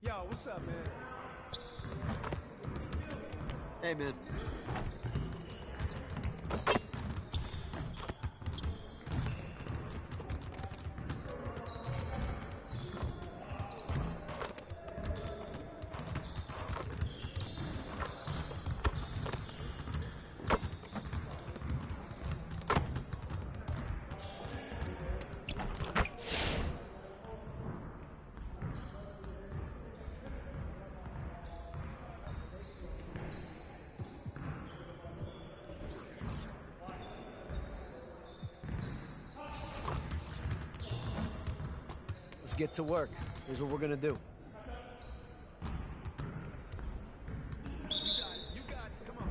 Yo, what's up, man? Hey, man. Let's get to work. Here's what we're gonna do. You got it. Come on.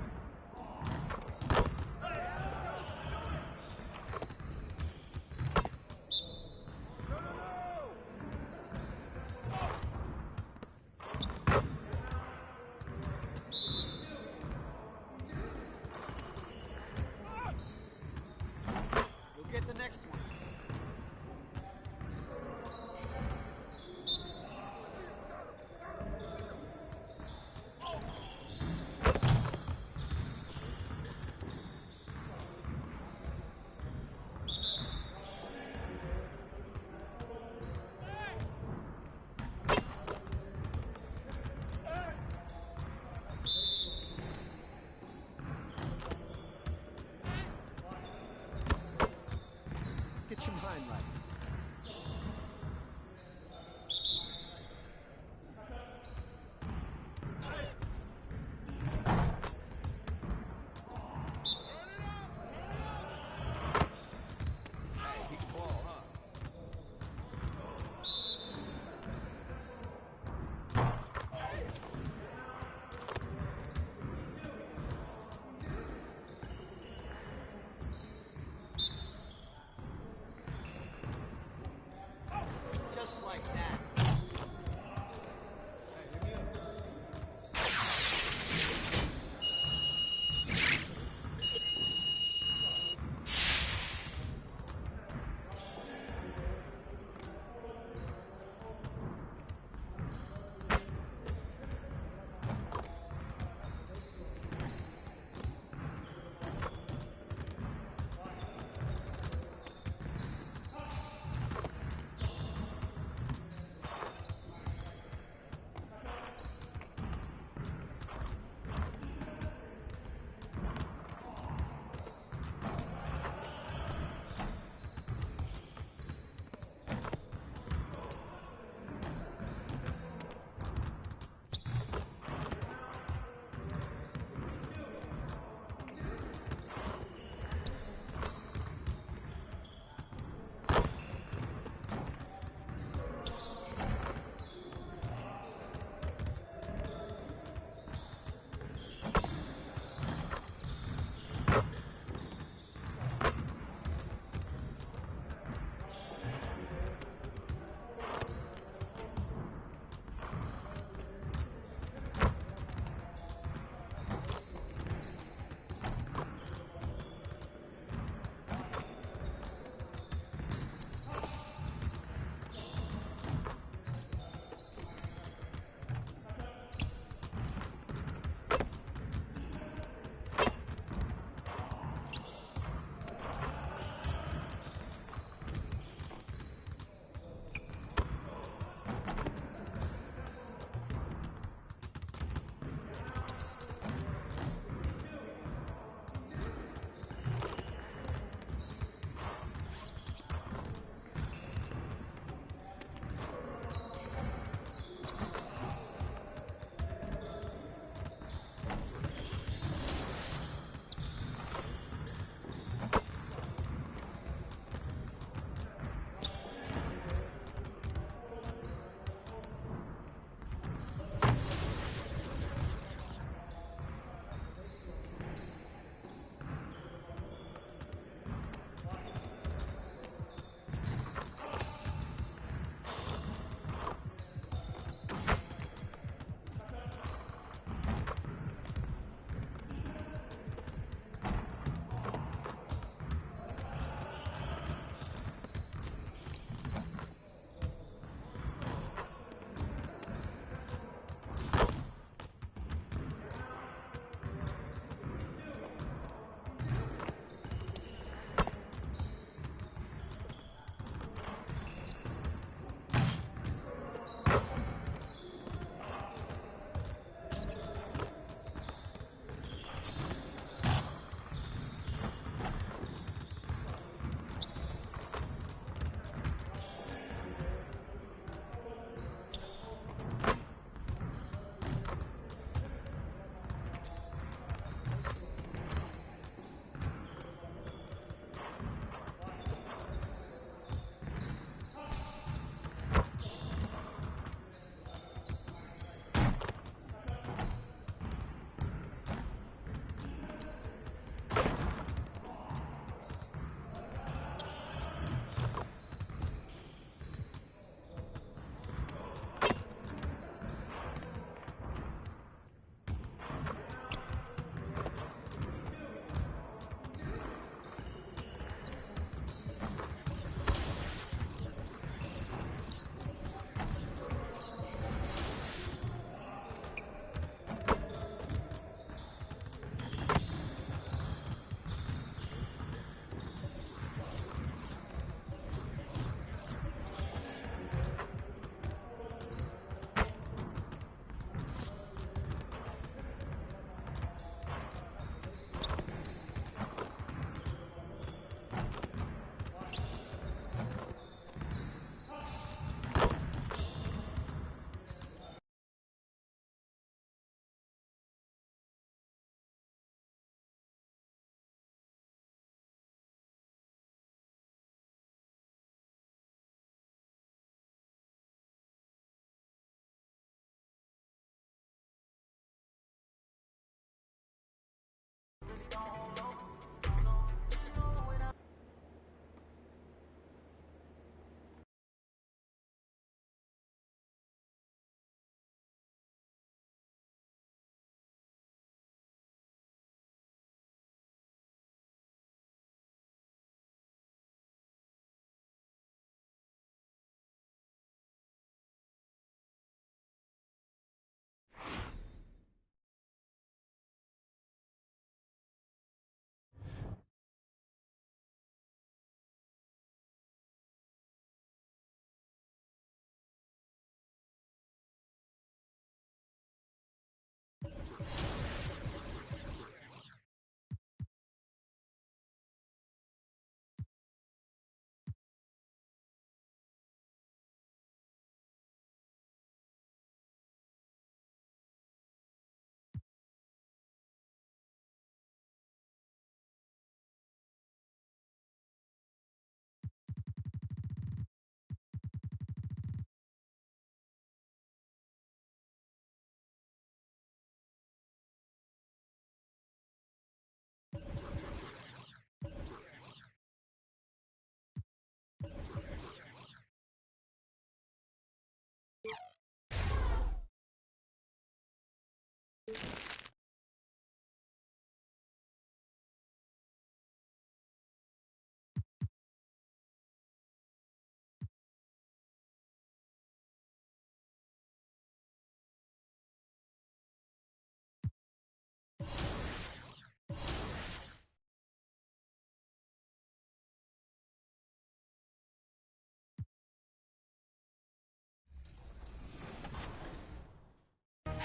You'll get the next one. Get your mind right.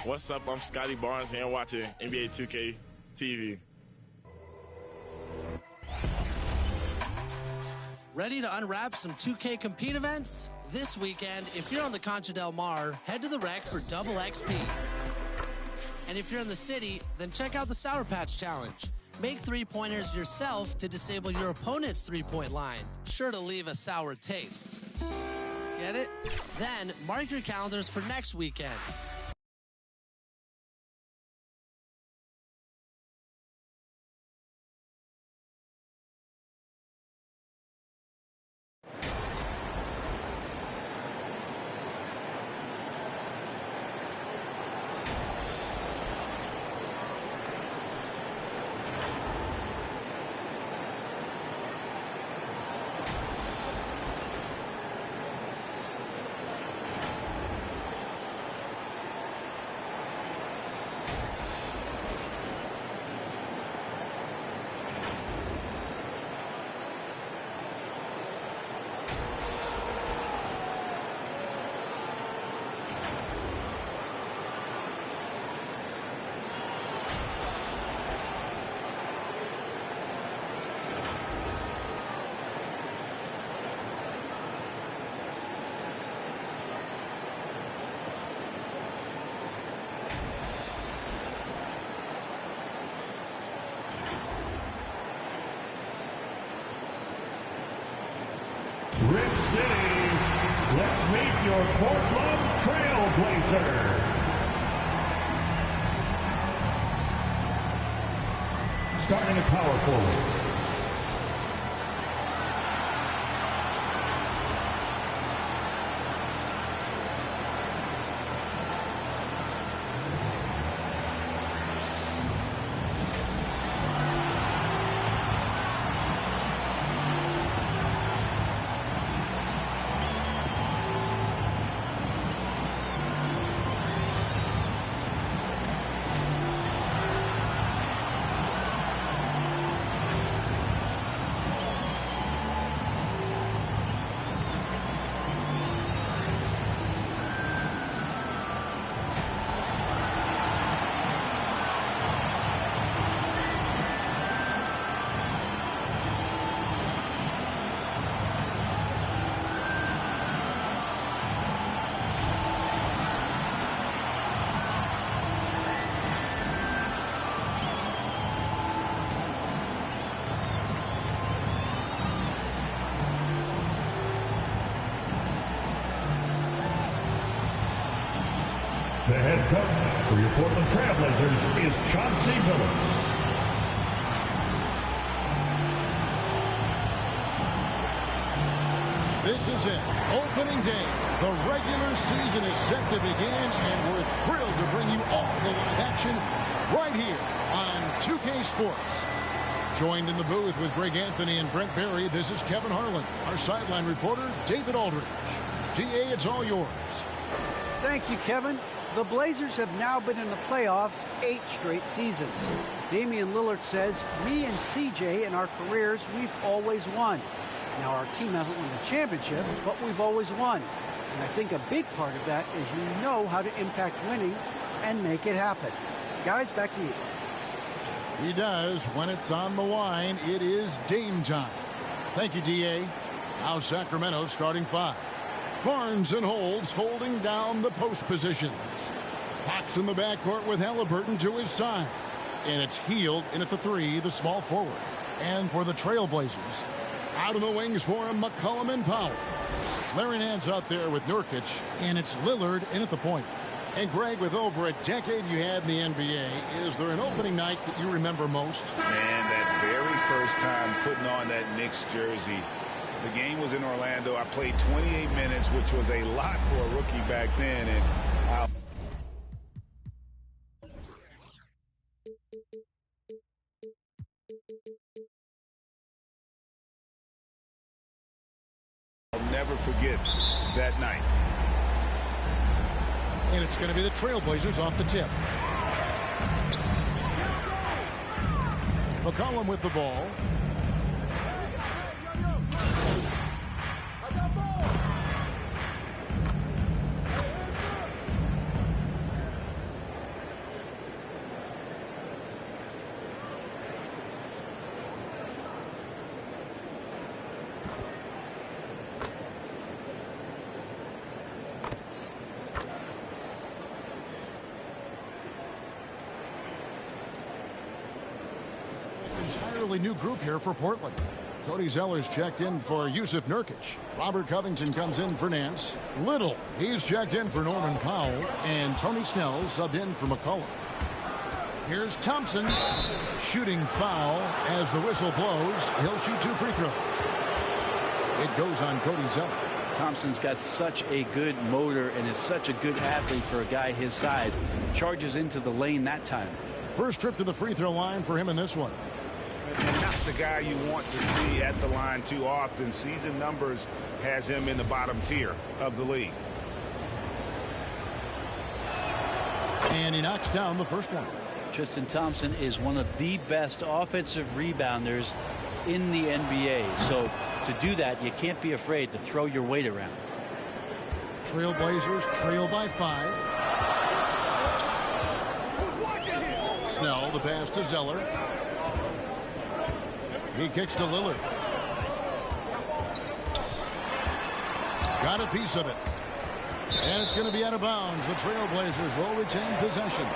What's up? I'm Scotty Barnes and watching NBA2K22. Ready to unwrap some 2K compete events? This weekend, if you're on the Concha del Mar, head to the rec for double XP. And if you're in the city, then check out the Sour Patch Challenge. Make three-pointers yourself to disable your opponent's three-point line, sure to leave a sour taste. Get it? Then, mark your calendars for next weekend. Rip City, let's meet your Portland Trailblazers. Starting at power forward. The head coach for your Portland Trailblazers is Chauncey Billups. This is it. Opening day. The regular season is set to begin, and we're thrilled to bring you all the live action right here on 2K Sports. Joined in the booth with Greg Anthony and Brent Barry, this is Kevin Harlan. Our sideline reporter, David Aldridge. GA, it's all yours. Thank you, Kevin. The Blazers have now been in the playoffs 8 straight seasons. Damian Lillard says, me and CJ in our careers, we've always won. Now, our team hasn't won the championship, but we've always won. And I think a big part of that is you know how to impact winning and make it happen. Guys, back to you. He does. When it's on the line, it is Dame time. Thank you, DA. Now Sacramento starting 5. Barnes and Holds holding down the post positions. Fox in the backcourt with Halliburton to his side. And it's Hield in at the 3, the small forward. And for the Trailblazers, out of the wings for him, McCollum and Powell. Larry Nance out there with Nurkic, and it's Lillard in at the point. And Greg, with over a decade you had in the NBA, is there an opening night that you remember most? Man, that very first time putting on that Knicks jersey. The game was in Orlando. I played 28 minutes, which was a lot for a rookie back then. And I'll never forget that night. And it's going to be the Trailblazers off the tip. McCollum with the ball. Entirely new group here for Portland. Cody Zeller's checked in for Yusuf Nurkic. Robert Covington comes in for Nance. Little, he's checked in for Norman Powell. And Tony Snell subbed in for McCollum. Here's Thompson. Shooting foul as the whistle blows. He'll shoot 2 free throws. It goes on Cody Zeller. Thompson's got such a good motor and is such a good athlete for a guy his size. Charges into the lane that time. First trip to the free throw line for him in this one. And not the guy you want to see at the line too often. Season numbers has him in the bottom tier of the league. And he knocks down the first one. Tristan Thompson is one of the best offensive rebounders in the NBA. So to do that, you can't be afraid to throw your weight around. Trailblazers trail by 5. Snell, the pass to Zeller. He kicks to Lillard. Got a piece of it. And it's going to be out of bounds. The Trailblazers will retain possession.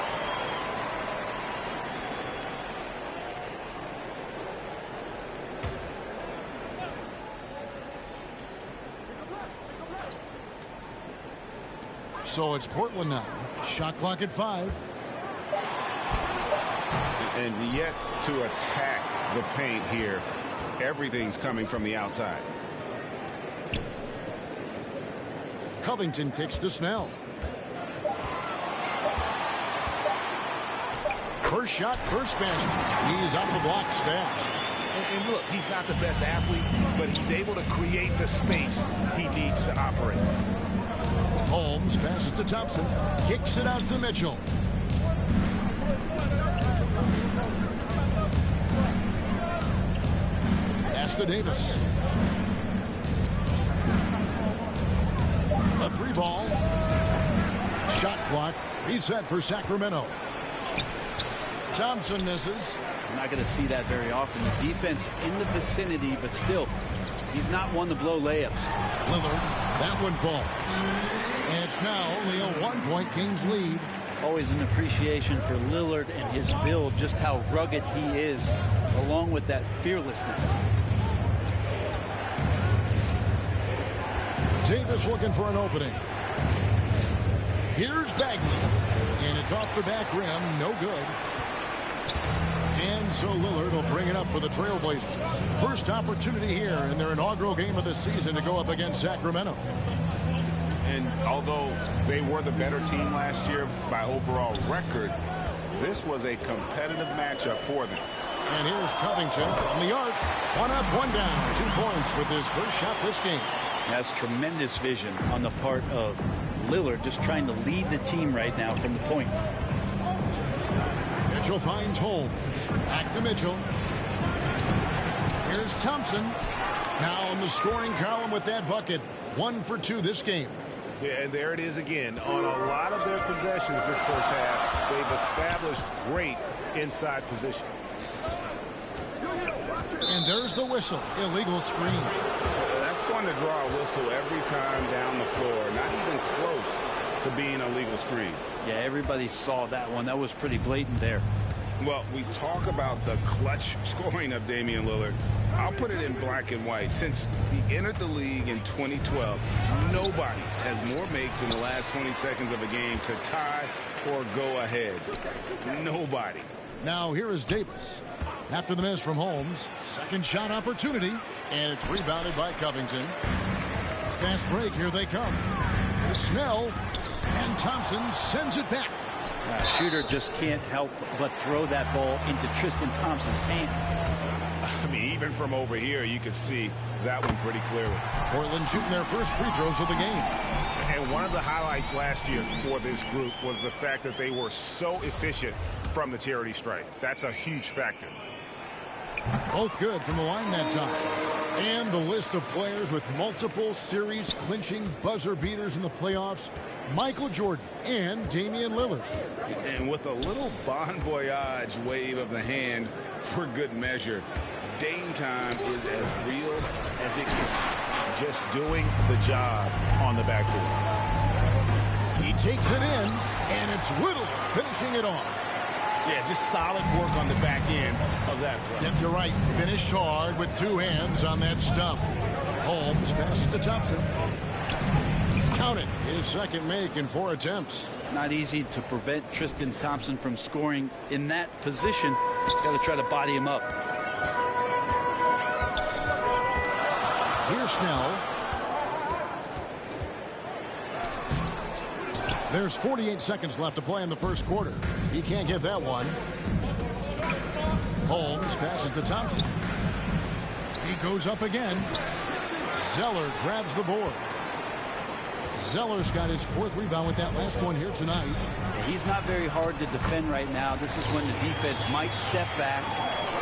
So it's Portland now. Shot clock at 5. And yet to attack the paint here. Everything's coming from the outside. Covington kicks to Snell. First shot, first basket. He's out of the blocks fast. And look, he's not the best athlete, but he's able to create the space he needs to operate. Holmes passes to Thompson. Kicks it out to Mitchell. Pass to Davis. A 3-ball. Shot clock reset for Sacramento. Thompson misses. We're not going to see that very often. The defense in the vicinity, but still, he's not one to blow layups. Lillard, that one falls. And it's now only a 1-point Kings lead. Always an appreciation for Lillard and his build, just how rugged he is, along with that fearlessness. Davis looking for an opening. Here's Bagley. And it's off the back rim. No good. And so Lillard will bring it up for the Trailblazers. First opportunity here in their inaugural game of the season to go up against Sacramento. And although they were the better team last year by overall record, this was a competitive matchup for them. And here's Covington from the arc. 1 up, 1 down. 2 points with his first shot this game. That's tremendous vision on the part of Lillard, just trying to lead the team right now from the point. Mitchell finds Holmes. Back to Mitchell. Here's Thompson. Now in the scoring column with that bucket. 1 for 2 this game. Yeah, and there it is again. On a lot of their possessions this first half, they've established great inside position. And there's the whistle. Illegal screen. That's going to draw a whistle every time down the floor. Not even close to being a legal screen. Yeah, everybody saw that one. That was pretty blatant there. Well, we talk about the clutch scoring of Damian Lillard. I'll put it in black and white. Since he entered the league in 2012, nobody has more makes in the last 20 seconds of a game to tie or go ahead. Nobody. Now here is Davis. After the miss from Holmes, second shot opportunity, and it's rebounded by Covington. Fast break, here they come. Here's Snell, and Thompson sends it back. Shooter just can't help but throw that ball into Tristan Thompson's hand. I mean, even from over here, you could see that one pretty clearly. Portland shooting their first free throws of the game. And one of the highlights last year for this group was the fact that they were so efficient from the charity stripe. That's a huge factor. Both good from the line that time. And the list of players with multiple series clinching buzzer beaters in the playoffs: Michael Jordan and Damian Lillard. And with a little bon voyage wave of the hand for good measure, Dame time is as real as it gets. Just doing the job on the backboard. He takes it in, and it's Little finishing it off. Yeah, just solid work on the back end of that play. Yep, you're right. Finished hard with two hands on that stuff. Holmes passes to Thompson. Count it. His second make in 4 attempts. Not easy to prevent Tristan Thompson from scoring in that position. Got to try to body him up. Here's Snell. There's 48 seconds left to play in the first quarter. He can't get that one. Holmes passes to Thompson. He goes up again. Zeller grabs the board. Zeller's got his 4th rebound with that last one here tonight. He's not very hard to defend right now. This is when the defense might step back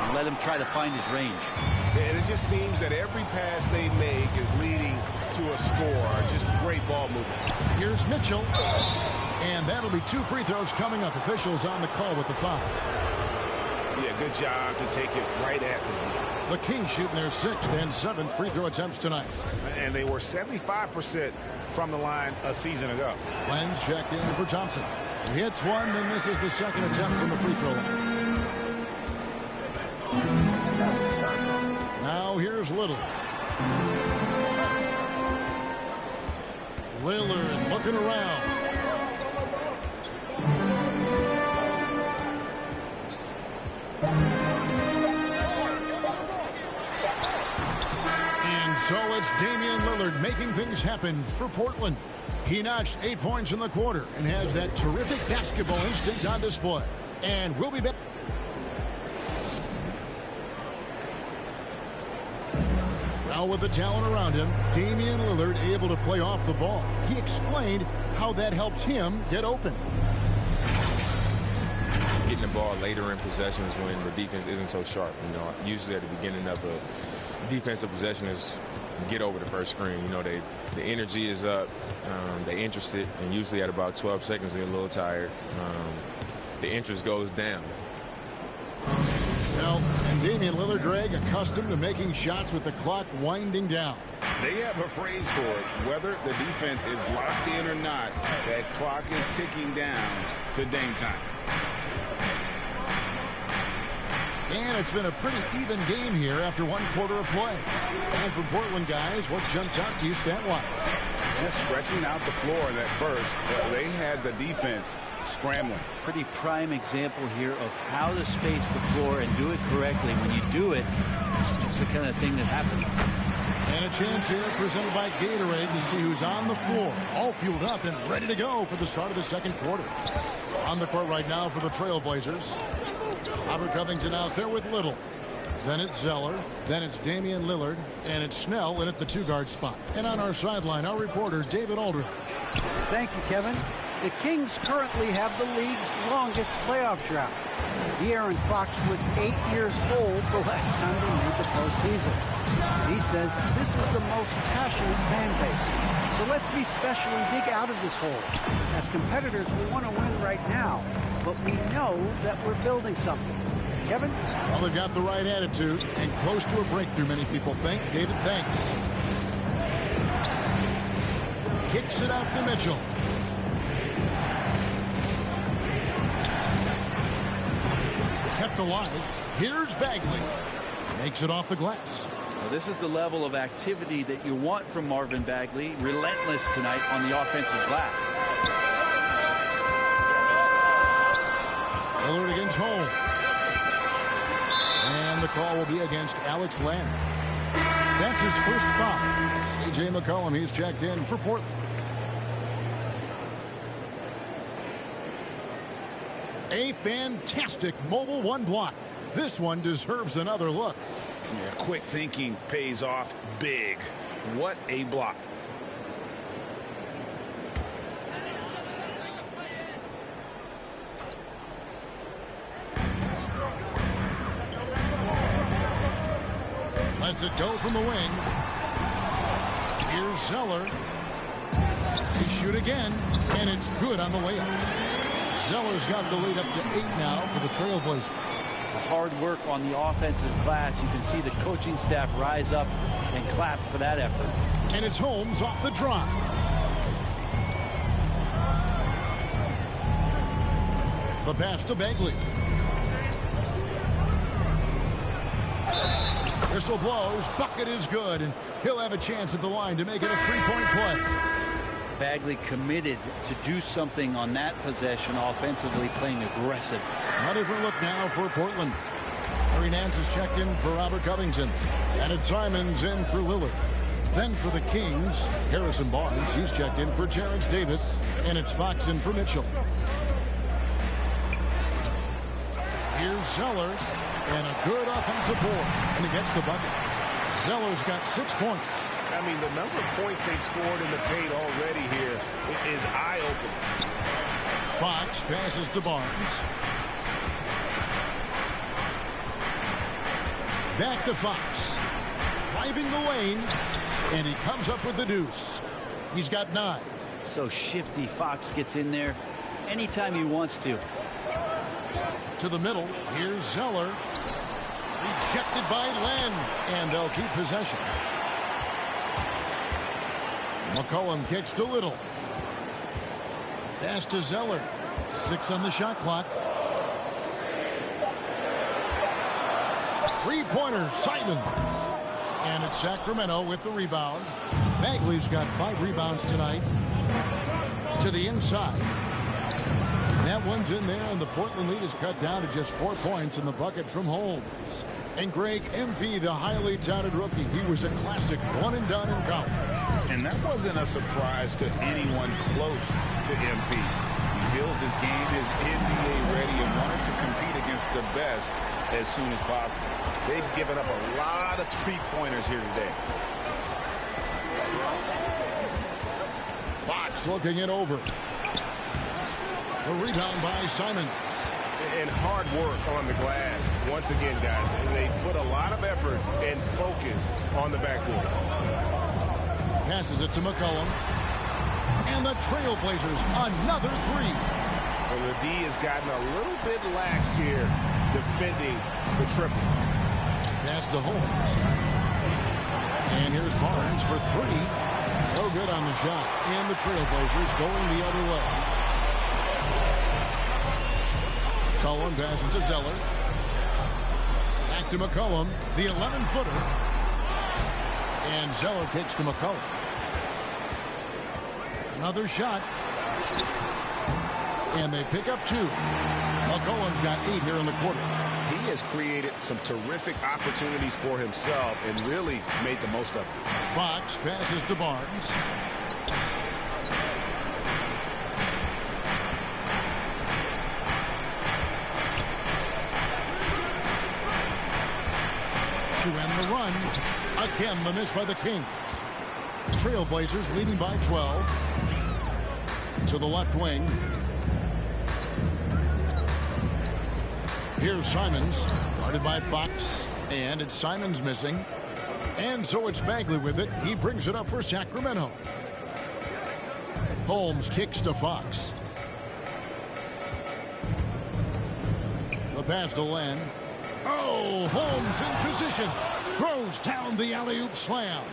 and let him try to find his range. And it just seems that every pass they make is leading to a score. Just great ball movement. Here's Mitchell. And that'll be 2 free throws coming up. Officials on the call with the foul. Yeah, good job to take it right at the Kings shooting their 6th and 7th free throw attempts tonight. And they were 75% from the line a season ago. Lenz checked in for Thompson. He hits one, then misses the second attempt from the free throw line. Now here's Little. Lillard looking around. And so it's Damian Lillard making things happen for Portland. He notched 8 points in the quarter and has that terrific basketball instinct on display. And we'll be back. Now with the talent around him, Damian Lillard able to play off the ball. He explained how that helps him get open. Getting the ball later in possessions when the defense isn't so sharp. You know, usually at the beginning of a defensive possession is get over the first screen. You know, the energy is up, they're interested, and usually at about 12 seconds they're a little tired. The interest goes down. Well, and Damian Lillard, Greg, accustomed to making shots with the clock winding down. They have a phrase for it. Whether the defense is locked in or not, that clock is ticking down to Dame time. And it's been a pretty even game here after 1 quarter of play. And for Portland guys, what jumps out to you stat-wise? Just stretching out the floor in that first. They had the defense scrambling. Pretty prime example here of how to space the floor and do it correctly. When you do it, it's the kind of thing that happens. And a chance here presented by Gatorade to see who's on the floor. All fueled up and ready to go for the start of the second quarter. On the court right now for the Trailblazers. Robert Covington out there with Little. Then it's Zeller. Then it's Damian Lillard. And it's Snell in at the 2-guard spot. And on our sideline, our reporter, David Aldridge. Thank you, Kevin. The Kings currently have the league's longest playoff drought. De'Aaron Fox was 8 years old the last time they made the postseason. He says this is the most passionate fan base. So let's be special and dig out of this hole. As competitors, we want to win right now, but we know that we're building something. Kevin? Well, they've got the right attitude and close to a breakthrough, many people think. David, thanks. Kicks it out to Mitchell. Kept alive. Here's Bagley. Makes it off the glass. Well, this is the level of activity that you want from Marvin Bagley. Relentless tonight on the offensive glass. Lillard against Holmes. And the call will be against Alex Lamb. That's his first foul. C.J. McCollum, he's checked in for Portland. A fantastic mobile 1 block. This one deserves another look. Yeah, quick thinking pays off big. What a block. Lets it go from the wing. Here's Zeller. He shoot again, and it's good on the layup. Zeller's got the lead up to 8 now for the Trailblazers. Hard work on the offensive glass. You can see the coaching staff rise up and clap for that effort. And it's Holmes off the drive. The pass to Bagley. Whistle blows. Bucket is good, and he'll have a chance at the line to make it a 3-point play. Bagley committed to do something on that possession offensively, playing aggressive. A different look now for Portland. Harry Nance is checked in for Robert Covington. And it's Simons in for Lillard. Then for the Kings, Harrison Barnes. He's checked in for Terrence Davis. And it's Fox in for Mitchell. Here's Zeller. And a good offensive board. And he gets the bucket. Zeller's got 6 points. I mean, the number of points they've scored in the paint already here is eye-opening. Fox passes to Barnes. Back to Fox. Driving the lane. And he comes up with the deuce. He's got 9. So shifty. Fox gets in there anytime he wants to. To the middle. Here's Zeller. Rejected by Len. And they'll keep possession. McCollum kicks to Little. Pass to Zeller. 6 on the shot clock. 3-pointer, Simons. And it's Sacramento with the rebound. Bagley's got 5 rebounds tonight. To the inside. That one's in there, and the Portland lead is cut down to just 4 points in the bucket from Holmes. And Greg MP, the highly touted rookie, he was a classic one-and-done in college. And that wasn't a surprise to anyone close to MP. He feels his game is NBA ready and wanted to compete against the best as soon as possible. They've given up a lot of three-pointers here today. Fox looking it over. A rebound by Simons. And hard work on the glass. Once again, guys, they put a lot of effort and focus on the backboard. Passes it to McCollum. And the Trailblazers, another 3. Well, the D has gotten a little bit laxed here defending the triple. Pass to Holmes. And here's Barnes for 3. No good on the shot. And the Trailblazers going the other way. McCollum passes to Zeller. Back to McCollum, the 11-footer. And Zeller kicks to McCollum. Another shot. And they pick up 2. McCollum's got 8 here in the quarter. He has created some terrific opportunities for himself and really made the most of it. Fox passes to Barnes. To end the run. Again, the miss by the Kings. Trailblazers leading by 12. To the left wing. Here's Simons, guarded by Fox. And it's Simons missing. And so it's Bagley with it. He brings it up for Sacramento. Holmes kicks to Fox. The pass to Len. Oh, Holmes in position. Throws down the alley-oop slam.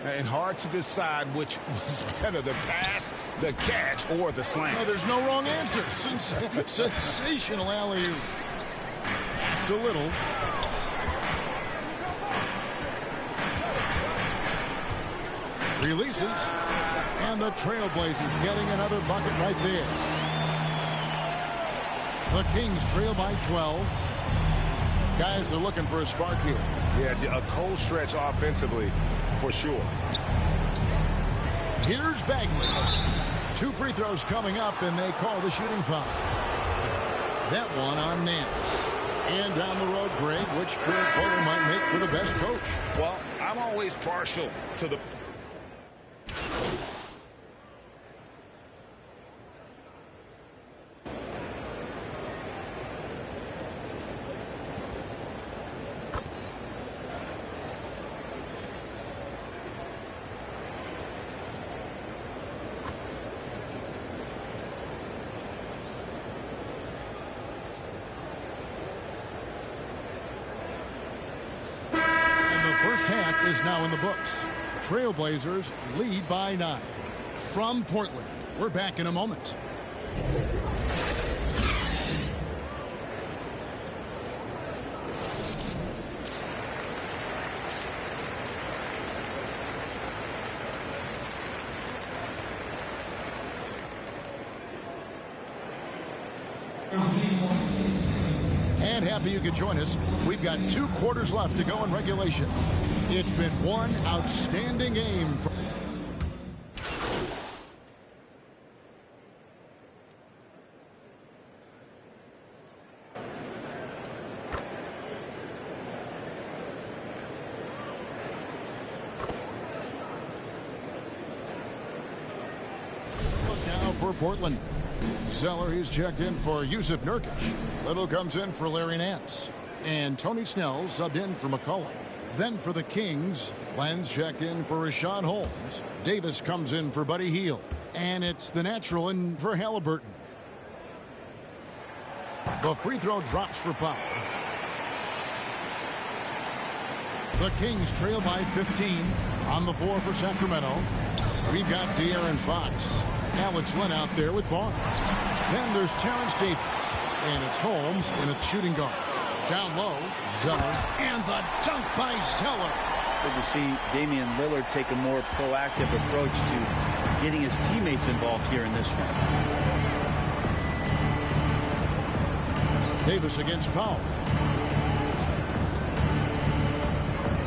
And hard to decide which was better, the pass, the catch, or the slam. No, there's no wrong answer. Sensational alley-oop. Pass to Little. Releases. And the Trailblazers getting another bucket right there. The Kings trail by 12. Guys are looking for a spark here. Yeah, a cold stretch offensively, for sure. Here's Bagley. 2 free throws coming up, and they call the shooting foul. That one on Nance. And down the road, Greg, which current player might make for the best coach. Well, I'm always partial to the... First half is now in the books. Trailblazers lead by 9. From Portland, we're back in a moment. And happy you could join us. We've got 2 quarters left to go in regulation. It's been one outstanding game. Now for Portland. Zeller, he's checked in for Yusuf Nurkic. Little comes in for Larry Nance. And Tony Snell subbed in for McCollum. Then for the Kings, Lenz checked in for Rashawn Holmes. Davis comes in for Buddy Hield. And it's the natural in for Halliburton. The free throw drops for Powell. The Kings trail by 15 on the floor for Sacramento. We've got De'Aaron Fox. Alex Len out there with Barnes. Then there's Terrence Davis. And it's Holmes in a shooting guard. Down low, Zeller. And the dunk by Zeller. Good to see Damian Lillard take a more proactive approach to getting his teammates involved here in this one. Davis against Powell.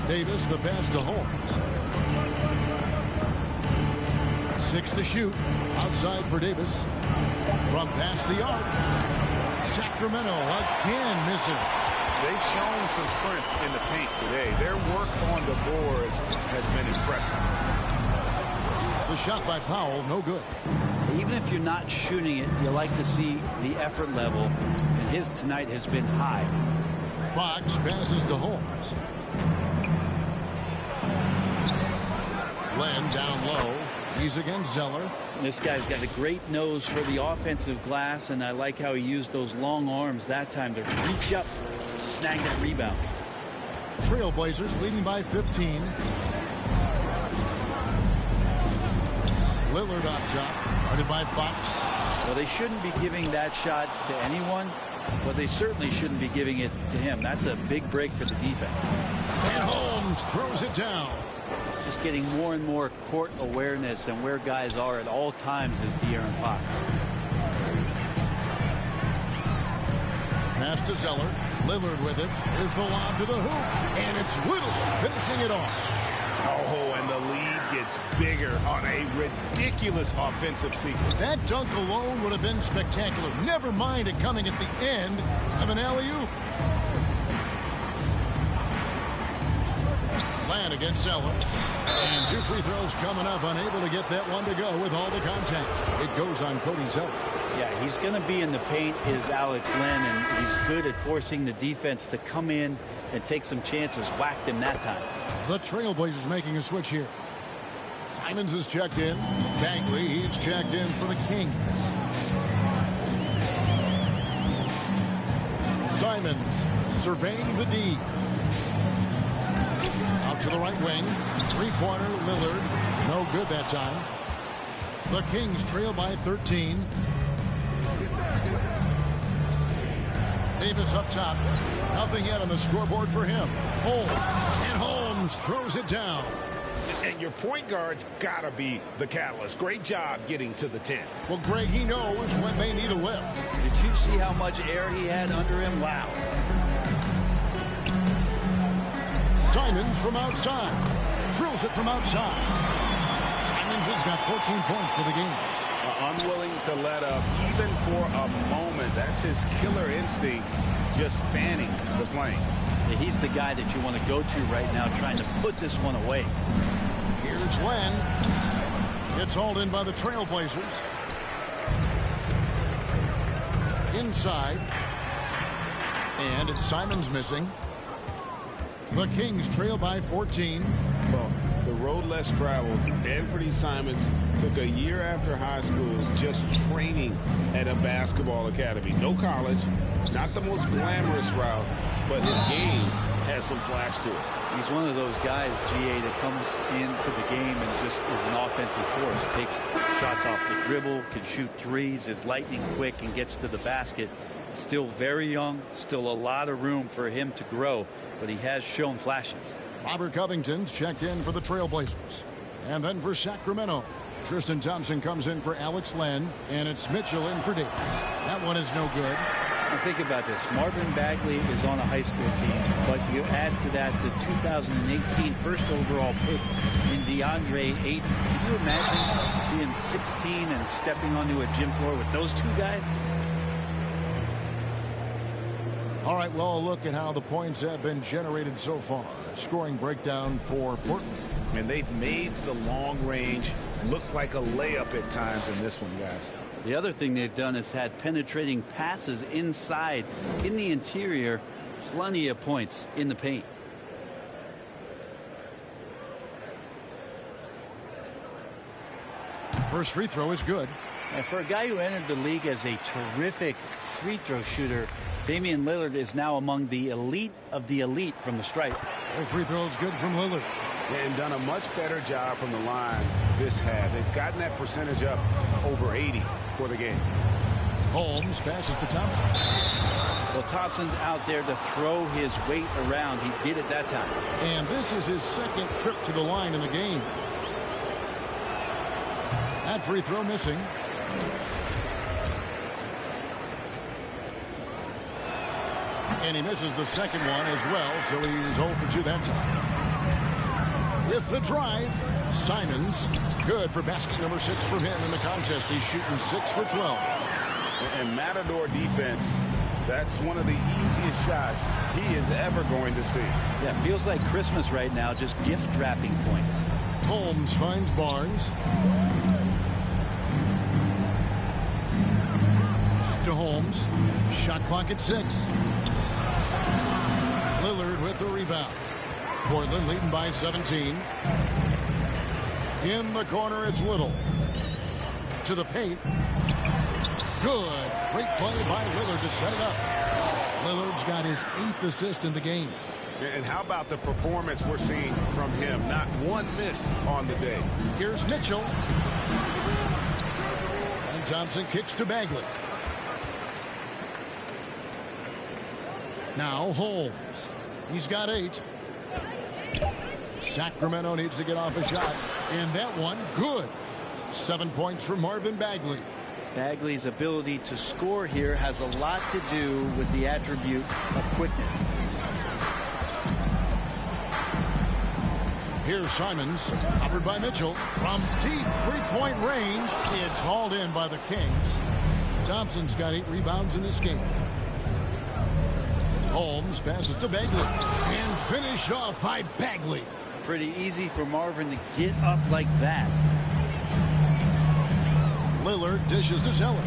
Davis, the pass to Holmes. 6 to shoot. Outside for Davis. From past the arc. Sacramento again missing. They've shown some strength in the paint today. Their work on the boards has been impressive. The shot by Powell, no good. Even if you're not shooting it, you like to see the effort level. And his tonight has been high. Fox passes to Holmes. Len down low. He's against Zeller. This guy's got a great nose for the offensive glass, and I like how he used those long arms that time to reach up, snag that rebound. Trailblazers leading by 15. Lillard up top, guarded by Fox. Well, they shouldn't be giving that shot to anyone, but they certainly shouldn't be giving it to him. That's a big break for the defense. And Holmes throws it down. Just getting more and more court awareness and where guys are at all times is De'Aaron Fox. Pass to Zeller. Lillard with it. Here's the lob to the hoop. And it's Little finishing it off. Oh, and the lead gets bigger on a ridiculous offensive sequence. That dunk alone would have been spectacular. Never mind it coming at the end of an alley-oop. Land against Zeller. And 2 free throws coming up. Unable to get that one to go with all the contact. It goes on Cody Zeller. Yeah, he's going to be in the paint is Alex Len, and he's good at forcing the defense to come in and take some chances. Whacked him that time. The Trailblazers making a switch here. Simons is checked in. Bagley, he's checked in for the Kings. Simons surveying the D. Out to the right wing. Three-pointer, Lillard. No good that time. The Kings trail by 13. Davis up top. Nothing yet on the scoreboard for him. Holmes. And Holmes throws it down. And your point guard's got to be the catalyst. Great job getting to the 10. Well, Greg, he knows when they need a lift. Did you see how much air he had under him? Wow. Simons from outside. Drills it from outside. Simons has got 14 points for the game. Unwilling to let up even for a moment. That's his killer instinct, just fanning the flame. He's the guy that you want to go to right now, trying to put this one away. Here's Len. It's hauled in by the Trailblazers. Inside. And it's Simons missing. The Kings trail by 14. Well, the road less traveled. Anthony Simons took a year after high school just training at a basketball academy. No college, not the most glamorous route, but his game has some flash to it. He's one of those guys, GA, that comes into the game and just is an offensive force. Takes shots off the dribble, can shoot threes, is lightning quick, and gets to the basket. Still very young, still a lot of room for him to grow, but he has shown flashes. Robert Covington's checked in for the Trailblazers. And then for Sacramento, Tristan Thompson comes in for Alex Len, and it's Mitchell in for Davis. That one is no good. Now think about this. Marvin Bagley is on a high school team, but you add to that the 2018 first overall pick in DeAndre Ayton. Can you imagine being 16 and stepping onto a gym floor with those two guys? All right, well, a look at how the points have been generated so far. A scoring breakdown for Portland. And they've made the long range look like a layup at times in this one, guys. The other thing they've done is had penetrating passes inside, in the interior, plenty of points in the paint. First free throw is good. And for a guy who entered the league as a terrific free throw shooter, Damian Lillard is now among the elite of the elite from the stripe. The free throw is good from Lillard. And done a much better job from the line this half. They've gotten that percentage up over 80 for the game. Holmes passes to Thompson. Well, Thompson's out there to throw his weight around. He did it that time. And this is his second trip to the line in the game. That free throw missing. And he misses the second one as well, so he's 0 for 2 that time. With the drive, Simons, good for basket number 6 from him in the contest. He's shooting 6 for 12. And Matador defense, that's one of the easiest shots he is ever going to see. Yeah, feels like Christmas right now, just gift wrapping points. Holmes finds Barnes. To Holmes. Shot clock at 6. Lillard with the rebound. Portland leading by 17. In the corner, it's Little. To the paint. Good. Great play by Lillard to set it up. Lillard's got his 8th assist in the game. And how about the performance we're seeing from him? Not one miss on the day. Here's Mitchell. And Thompson kicks to Bagley. Now Holmes. He's got 8. Sacramento needs to get off a shot. And that one, good. 7 points for Marvin Bagley. Bagley's ability to score here has a lot to do with the attribute of quickness. Here's Simons, covered by Mitchell. From deep three-point range, it's hauled in by the Kings. Thompson's got 8 rebounds in this game. Holmes passes to Bagley and finished off by Bagley. Pretty easy for Marvin to get up like that. Lillard dishes to Zeller.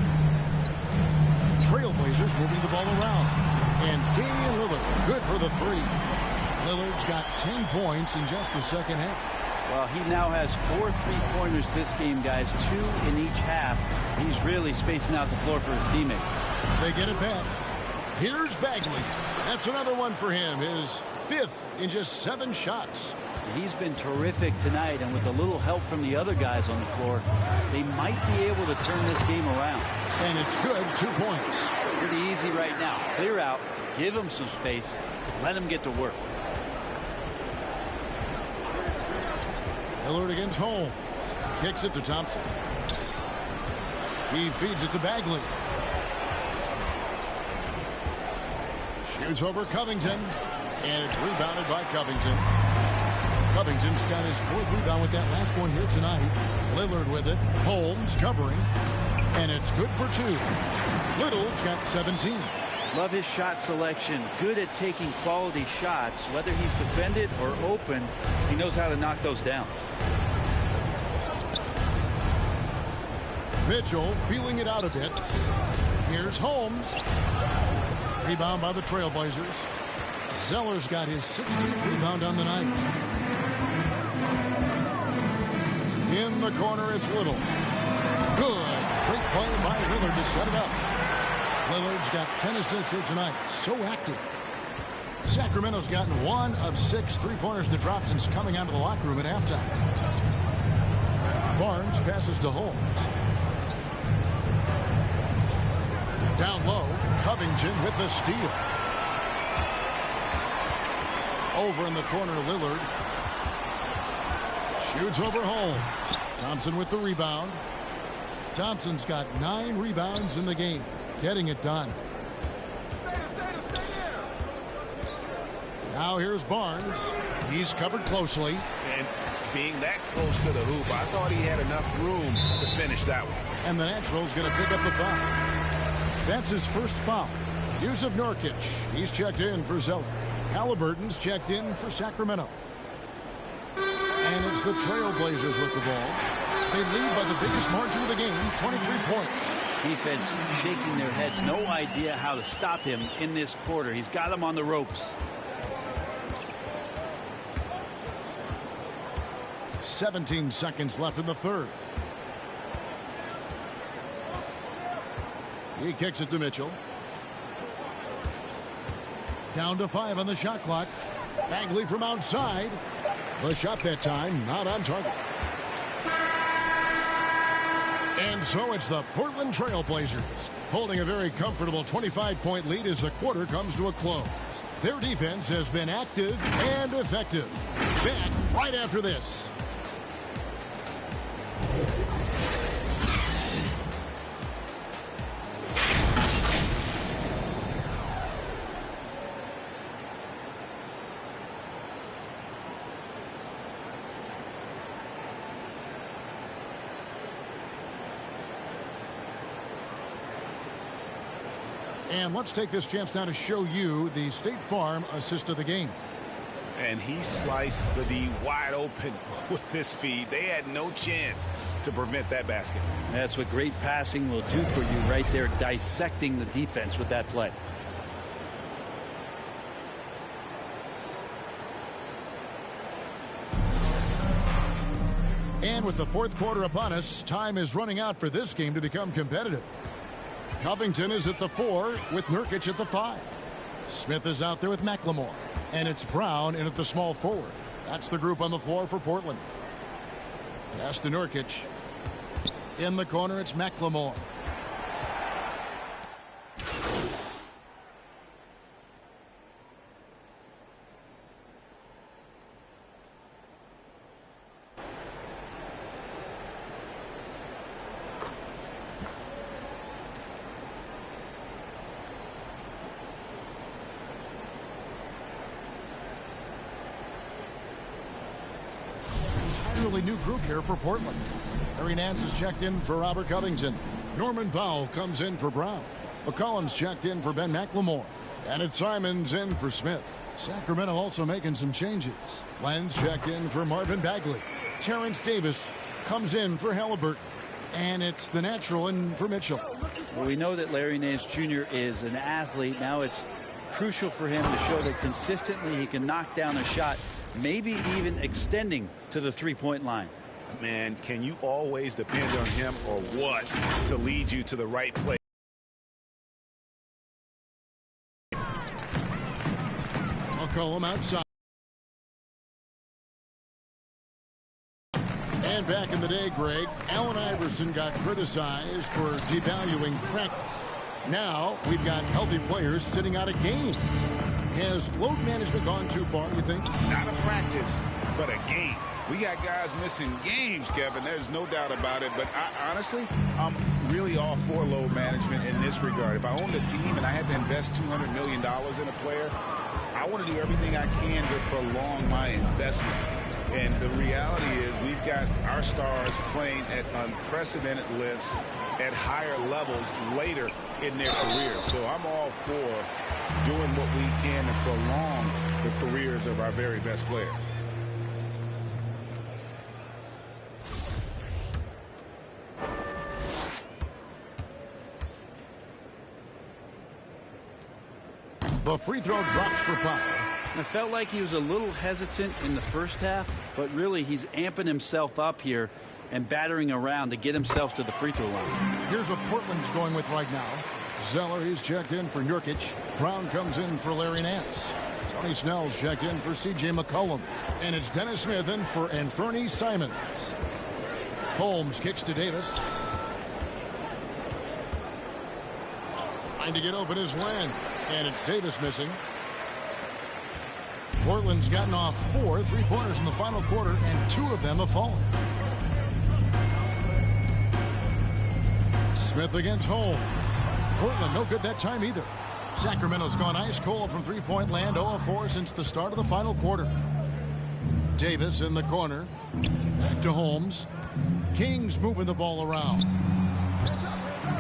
Trailblazers moving the ball around. And Damian Lillard, good for the 3. Lillard's got 10 points in just the second half. Well, he now has 4 3-pointers this game, guys. 2 in each half. He's really spacing out the floor for his teammates. They get it back. Here's Bagley. That's another one for him. His 5th in just 7 shots. He's been terrific tonight, and with a little help from the other guys on the floor, they might be able to turn this game around. And it's good, 2 points. Pretty easy right now. Clear out, give him some space, let him get to work. Lillard against Holmes. Kicks it to Thompson. He feeds it to Bagley. Shoots over Covington. And it's rebounded by Covington. Covington's got his 4th rebound with that last one here tonight. Lillard with it. Holmes covering. And it's good for 2. Little's got 17. Love his shot selection. Good at taking quality shots. Whether he's defended or open, he knows how to knock those down. Mitchell feeling it out a bit. Here's Holmes. Rebound by the Trailblazers. Zeller's got his 16th rebound on the night. In the corner, it's Little. Good. Great play by Lillard to set it up. Lillard's got 10 assists here tonight. So active. Sacramento's gotten 1 of 6 three-pointers to drop since coming out of the locker room at halftime. Barnes passes to Holmes. Down low, Covington with the steal. Over in the corner, Lillard. Shoots over Holmes. Thompson with the rebound. Thompson's got 9 rebounds in the game. Getting it done. Now here's Barnes. He's covered closely. And being that close to the hoop, I thought he had enough room to finish that one. And the Natural's going to pick up the foul. That's his first foul. Yusuf Nurkic. He's checked in for Zeller. Halliburton's checked in for Sacramento. And it's the Trailblazers with the ball. They lead by the biggest margin of the game, 23 points. Defense shaking their heads. No idea how to stop him in this quarter. He's got him on the ropes. 17 seconds left in the third. He kicks it to Mitchell. Down to 5 on the shot clock. Bagley from outside. The shot that time not on target. And so it's the Portland Trailblazers holding a very comfortable 25-point lead as the quarter comes to a close. Their defense has been active and effective. Back right after this. And let's take this chance now to show you the State Farm assist of the game. And he sliced the D wide open with this feed. They had no chance to prevent that basket. That's what great passing will do for you right there, dissecting the defense with that play. And with the fourth quarter upon us, time is running out for this game to become competitive. Covington is at the 4 with Nurkic at the 5. Smith is out there with McLemore. And it's Brown in at the small forward. That's the group on the floor for Portland. Pass to Nurkic. In the corner, it's McLemore. New group here for Portland. Harry Nance is checked in for Robert Covington. Norman Powell comes in for Brown. McCollum's checked in for Ben McLemore. And it's Simons in for Smith. Sacramento also making some changes. Lenz checked in for Marvin Bagley. Terrence Davis comes in for Halliburton. And it's the natural in for Mitchell. Well, we know that Larry Nance Jr. is an athlete. Now it's crucial for him to show that consistently he can knock down a shot, maybe even extending to the three-point line. Man, can you always depend on him or what to lead you to the right place? McCollum outside. And back in the day, Greg, Allen Iverson got criticized for devaluing practice. Now we've got healthy players sitting out of games. Has load management gone too far, you think? Not a practice, but a game. We got guys missing games, Kevin. There's no doubt about it. But honestly, I'm really all for load management in this regard. If I owned a team and I had to invest $200 million in a player, I want to do everything I can to prolong my investment. And the reality is we've got our stars playing at unprecedented lengths at higher levels later in their careers. So I'm all for doing what we can to prolong the careers of our very best players. The free throw drops for Powell. I felt like he was a little hesitant in the first half, but really he's amping himself up here and battering around to get himself to the free throw line. Here's what Portland's going with right now. Zeller, he's checked in for Nurkic. Brown comes in for Larry Nance. Tony Snell's checked in for C.J. McCollum. And it's Dennis Smith in for Anthony Simons. Holmes kicks to Davis. Trying to get open is Len. And it's Davis missing. Portland's gotten off 4 3-pointers in the final quarter, and 2 of them have fallen. Smith against Holmes. Portland no good that time either. Sacramento's gone ice cold from three-point land, 0 of 4 since the start of the final quarter. Davis in the corner. Back to Holmes. Kings moving the ball around.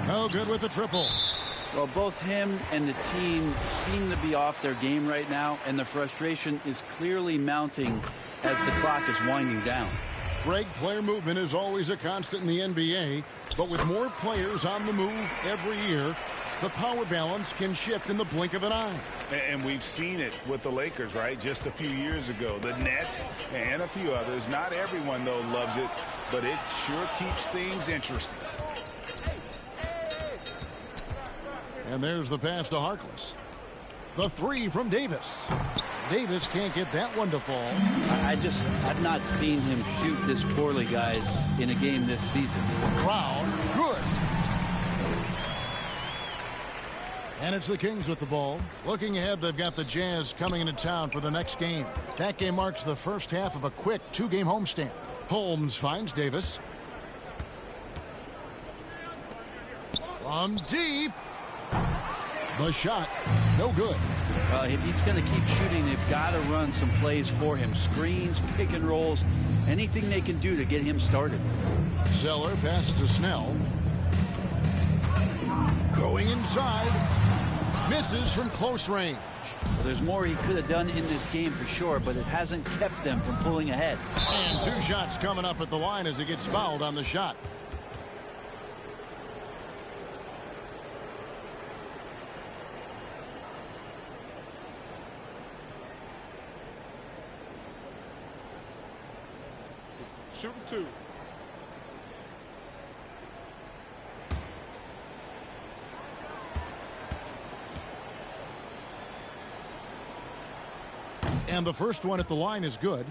No good with the triple. Well, both him and the team seem to be off their game right now, and the frustration is clearly mounting as the clock is winding down. Greg, player movement is always a constant in the NBA, but with more players on the move every year, the power balance can shift in the blink of an eye. And we've seen it with the Lakers, right? Just a few years ago. The Nets and a few others. Not everyone, though, loves it, but it sure keeps things interesting. And there's the pass to Harkless. The three from Davis. Davis can't get that one to fall. I've not seen him shoot this poorly, guys, in a game this season. Crowd, good. And it's the Kings with the ball. Looking ahead, they've got the Jazz coming into town for the next game. That game marks the first half of a quick 2-game homestand. Holmes finds Davis. From deep. The shot, no good. If he's going to keep shooting, they've got to run some plays for him. Screens, pick and rolls, anything they can do to get him started. Zeller passes to Snell. Going inside. Misses from close range. Well, there's more he could have done in this game for sure, but it hasn't kept them from pulling ahead. And 2 shots coming up at the line as he gets fouled on the shot. Shooting 2. And the first one at the line is good.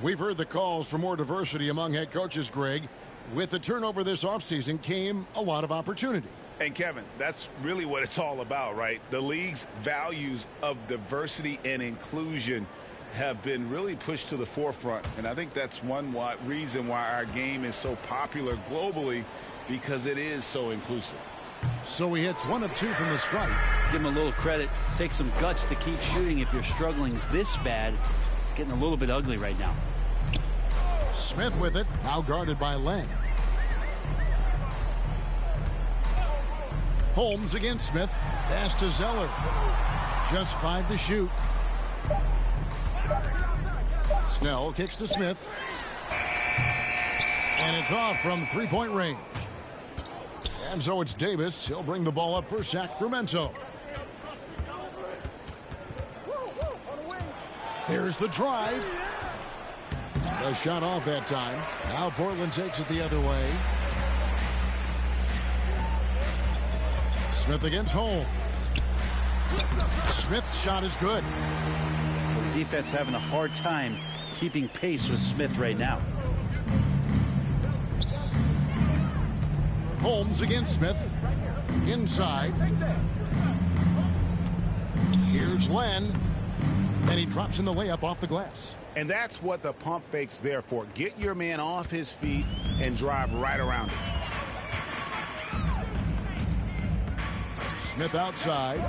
We've heard the calls for more diversity among head coaches, Greg. With the turnover this offseason came a lot of opportunity. And Kevin, that's really what it's all about, right? The league's values of diversity and inclusion have been really pushed to the forefront. And I think that's one reason why our game is so popular globally, because it is so inclusive. So he hits 1 of 2 from the stripe. Give him a little credit. Take some guts to keep shooting if you're struggling this bad. It's getting a little bit ugly right now. Smith with it, now guarded by Lang. Holmes against Smith. Pass to Zeller. Just 5 to shoot. Snell kicks to Smith. And it's off from 3-point range. And so it's Davis. He'll bring the ball up for Sacramento. There's the drive. A shot off that time. Now Portland takes it the other way. Smith against Holmes. Smith's shot is good. The defense having a hard time keeping pace with Smith right now. Holmes against Smith. Inside. Here's Len. And he drops in the layup off the glass. And that's what the pump fake's there for. Get your man off his feet and drive right around him. Smith outside.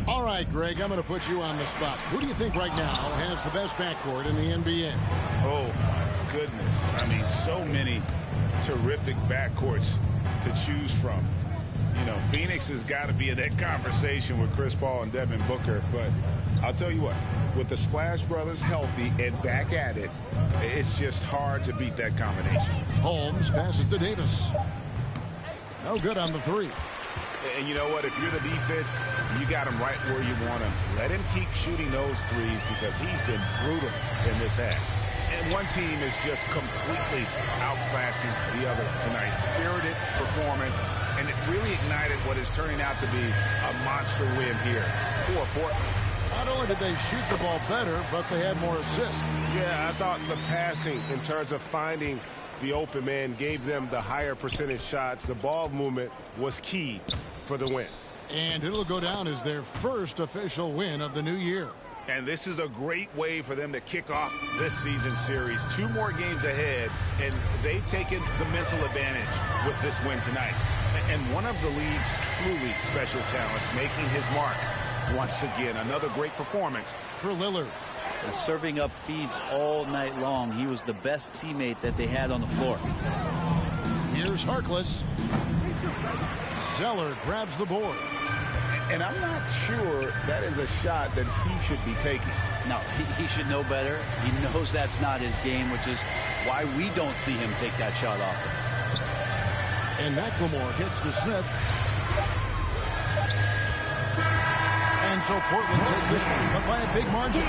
All right, Greg, I'm going to put you on the spot. Who do you think right now has the best backcourt in the NBA? Oh, my goodness. I mean, so many terrific backcourts to choose from. You know, Phoenix has got to be in that conversation with Chris Paul and Devin Booker. But I'll tell you what, with the Splash Brothers healthy and back at it, it's just hard to beat that combination. Holmes passes to Davis. No good on the three. And you know what? If you're the defense, you got him right where you want him. Let him keep shooting those threes because he's been brutal in this half. And one team is just completely outclassing the other tonight. Spirited performance, and it really ignited what is turning out to be a monster win here for Portland. Not only did they shoot the ball better, but they had more assists. Yeah, I thought the passing in terms of finding the open man gave them the higher percentage shots. The ball movement was key for the win. And it'll go down as their first official win of the new year. And this is a great way for them to kick off this season series. 2 more games ahead, and they've taken the mental advantage with this win tonight. And one of the league's truly special talents making his mark once again. Another great performance for Lillard. And serving up feeds all night long. He was the best teammate that they had on the floor. Here's Harkless. Zeller grabs the board. And I'm not sure that is a shot that he should be taking. No, he should know better. He knows that's not his game, which is why we don't see him take that shot often. And McLemore gets to Smith. And so Portland takes this one, but by a big margin.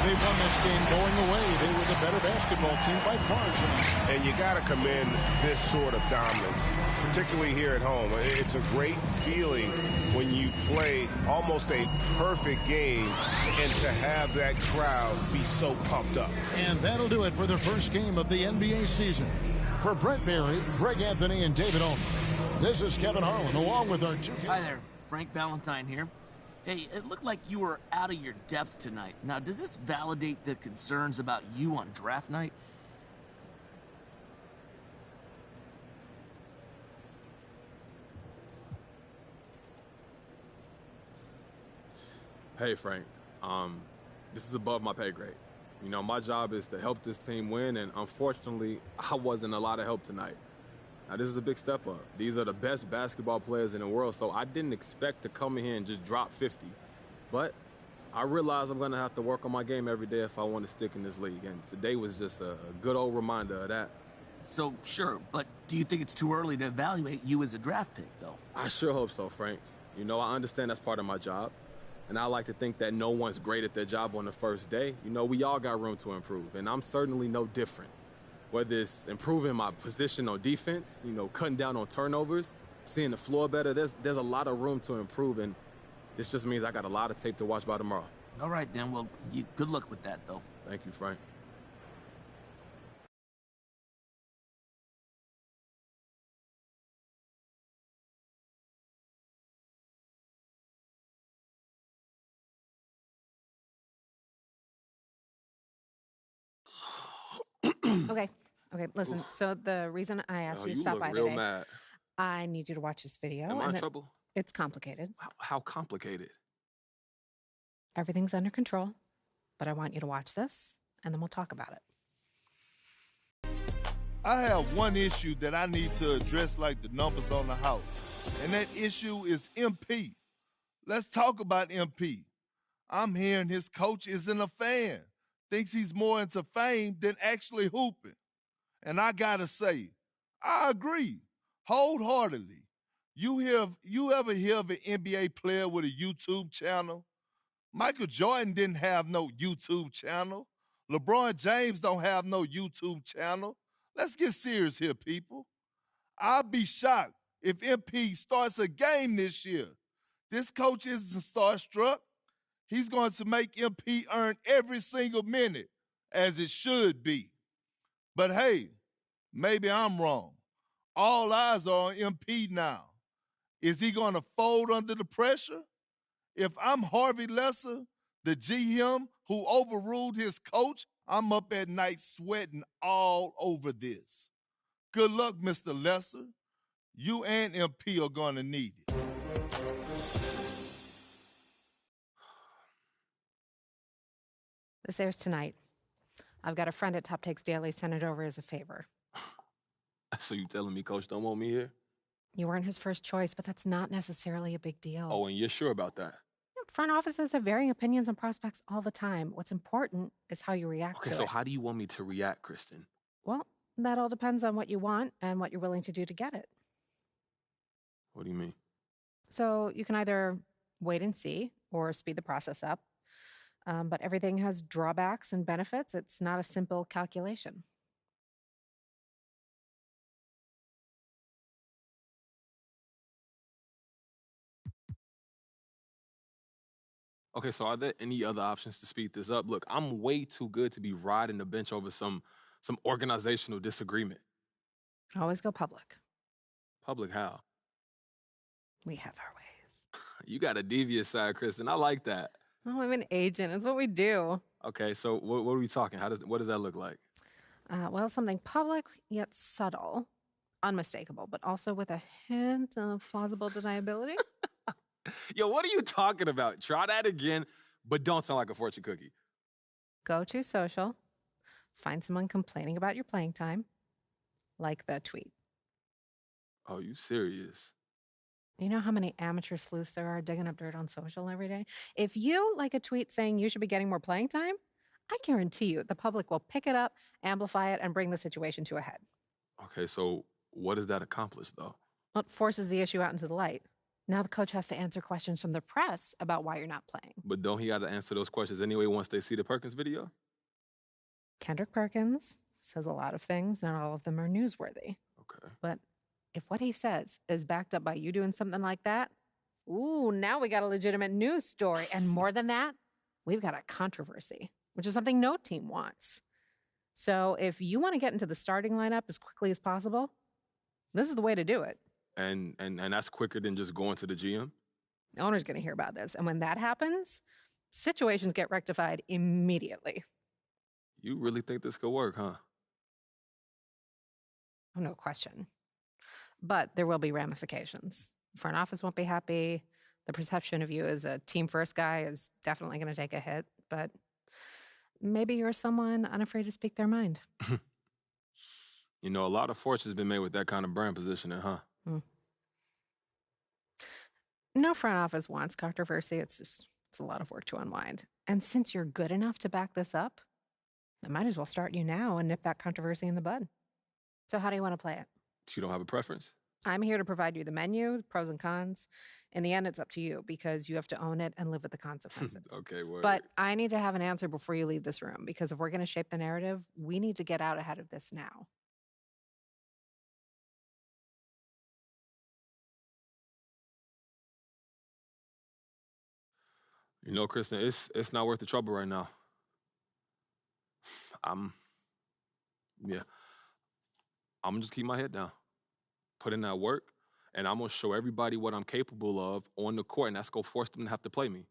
They won this game going away. They were the better basketball team by far tonight. And you got to commend this sort of dominance, particularly here at home. It's a great feeling when you play almost a perfect game and to have that crowd be so pumped up. And that'll do it for the first game of the NBA season. For Brent Barry, Greg Anthony, and David Owen, this is Kevin Harlan along with our two guests. Hi there, Frank Valentine here. Hey, it looked like you were out of your depth tonight. Now, does this validate the concerns about you on draft night? Hey, Frank. This is above my pay grade. You know, my job is to help this team win, and unfortunately, I wasn't a lot of help tonight. Now, this is a big step up. These are the best basketball players in the world, so I didn't expect to come in here and just drop 50. But I realize I'm going to have to work on my game every day if I want to stick in this league, and today was just a good old reminder of that. So, sure, but do you think it's too early to evaluate you as a draft pick, though? I sure hope so, Frank. You know, I understand that's part of my job, and I like to think that no one's great at their job on the first day. You know, we all got room to improve, and I'm certainly no different. Whether it's improving my position on defense, you know, cutting down on turnovers, seeing the floor better, there's a lot of room to improve, and this just means I got a lot of tape to watch by tomorrow. All right, then. Well, good luck with that, though. Thank you, Frank. Okay, listen. So the reason I asked you to stop by today, I need you to watch this video. Am I in trouble? It's complicated. How complicated? Everything's under control, but I want you to watch this, and then we'll talk about it. I have one issue that I need to address like the numbers on the house, and that issue is MP. Let's talk about MP. I'm hearing his coach isn't a fan, thinks he's more into fame than actually hooping. And I gotta say, I agree wholeheartedly. You ever hear of an NBA player with a YouTube channel? Michael Jordan didn't have no YouTube channel. LeBron James don't have no YouTube channel. Let's get serious here, people. I'll be shocked if MP starts a game this year. This coach isn't starstruck. He's going to make MP earn every single minute, as it should be. But hey, maybe I'm wrong. All eyes are on MP now. Is he going to fold under the pressure? If I'm Harvey Lesser, the GM who overruled his coach, I'm up at night sweating all over this. Good luck, Mr. Lesser. You and MP are going to need it. This airs tonight. I've got a friend at Top Takes Daily send it over as a favor. So you telling me Coach don't want me here? You weren't his first choice, but that's not necessarily a big deal. Oh, and you're sure about that? Front offices have varying opinions on prospects all the time. What's important is how you react to it. Okay, so how do you want me to react, Kristen? Well, that all depends on what you want and what you're willing to do to get it. What do you mean? So you can either wait and see or speed the process up. But everything has drawbacks and benefits. It's not a simple calculation. Okay, so are there any other options to speed this up? Look, I'm way too good to be riding the bench over some organizational disagreement. Always go public. Public how? We have our ways. You got a devious side, Kristen. I like that. Oh, I'm an agent. It's what we do. Okay, so what are we talking? What does that look like? Well, something public yet subtle, unmistakable, but also with a hint of plausible deniability. Yo, what are you talking about? Try that again, but don't sound like a fortune cookie. Go to social, find someone complaining about your playing time, like the tweet. Oh, you serious? You know how many amateur sleuths there are digging up dirt on social every day? If you like a tweet saying you should be getting more playing time, I guarantee you the public will pick it up, amplify it, and bring the situation to a head. Okay, so what does that accomplish, though? Well, it forces the issue out into the light. Now the coach has to answer questions from the press about why you're not playing. But don't he got to answer those questions anyway once they see the Perkins video? Kendrick Perkins says a lot of things. Not all of them are newsworthy. Okay. But if what he says is backed up by you doing something like that, ooh, now we got a legitimate news story. And more than that, we've got a controversy, which is something no team wants. So if you want to get into the starting lineup as quickly as possible, this is the way to do it. And that's quicker than just going to the GM? The owner's going to hear about this. And when that happens, situations get rectified immediately. You really think this could work, huh? Oh, no question. But there will be ramifications. The front office won't be happy. The perception of you as a team-first guy is definitely going to take a hit. But maybe you're someone unafraid to speak their mind. You know, a lot of fortune's been made with that kind of brand positioning, huh? No front office wants controversy. It's a lot of work to unwind. And since you're good enough to back this up, I might as well start you now and nip that controversy in the bud. So how do you want to play it? You don't have a preference? I'm here to provide you the menu, pros and cons. In the end, it's up to you because you have to own it and live with the consequences. Okay, word. But I need to have an answer before you leave this room because if we're going to shape the narrative, we need to get out ahead of this now. You know, Kristen, it's not worth the trouble right now. I'm gonna just keep my head down, put in that work, and I'm gonna show everybody what I'm capable of on the court, and that's gonna force them to have to play me.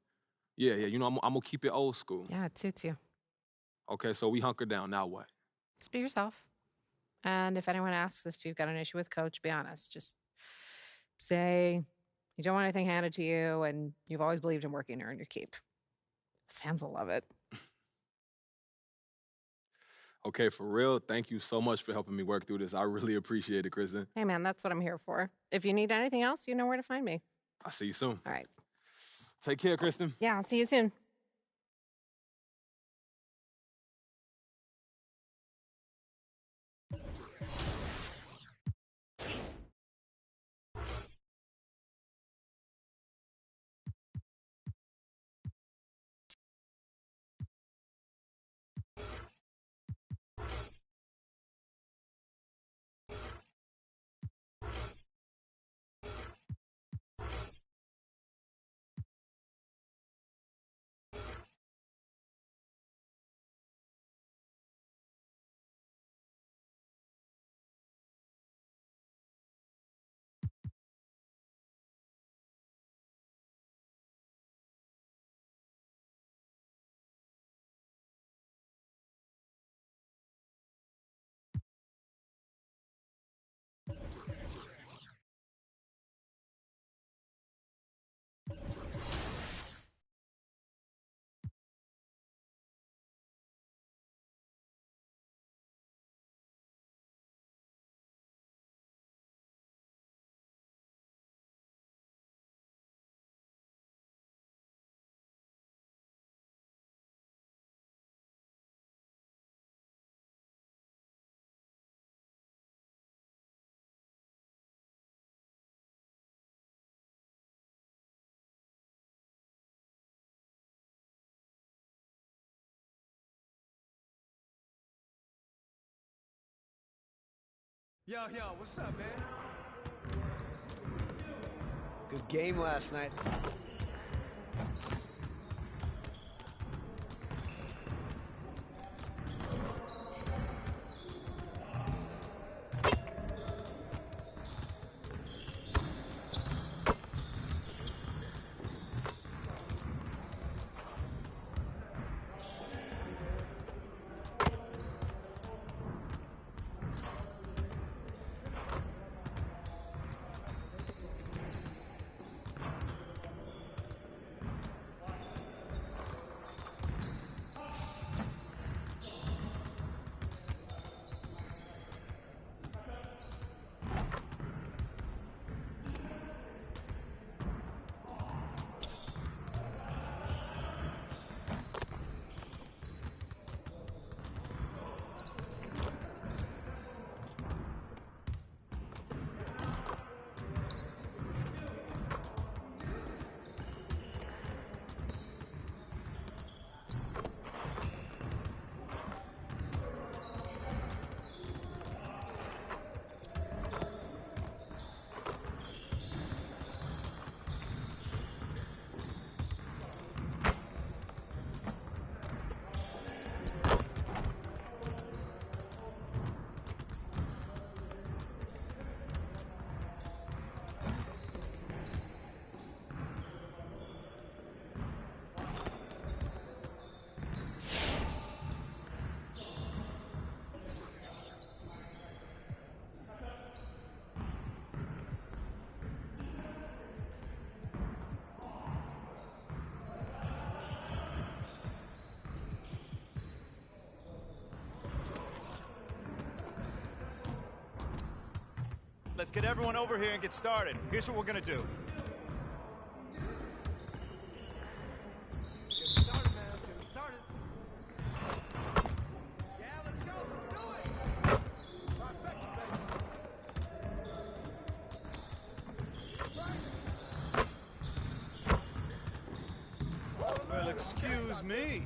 Yeah, you know, I'm gonna keep it old school. Yeah, it suits you. Okay, so we hunker down. Now what? Just be yourself. And if anyone asks if you've got an issue with coach, be honest. Just say you don't want anything handed to you and you've always believed in working to earn your keep. Fans will love it. Okay, for real, thank you so much for helping me work through this. I really appreciate it, Kristen. Hey, man, that's what I'm here for. If you need anything else, you know where to find me. I'll see you soon. All right. Take care, Kristen. Yeah, I'll see you soon. Yo, what's up, man? Good game last night. Let's get everyone over here and get started. Here's what we're gonna do. Let's get started, man. Let's get started. Yeah, let's go. Let's do it. Well, excuse me.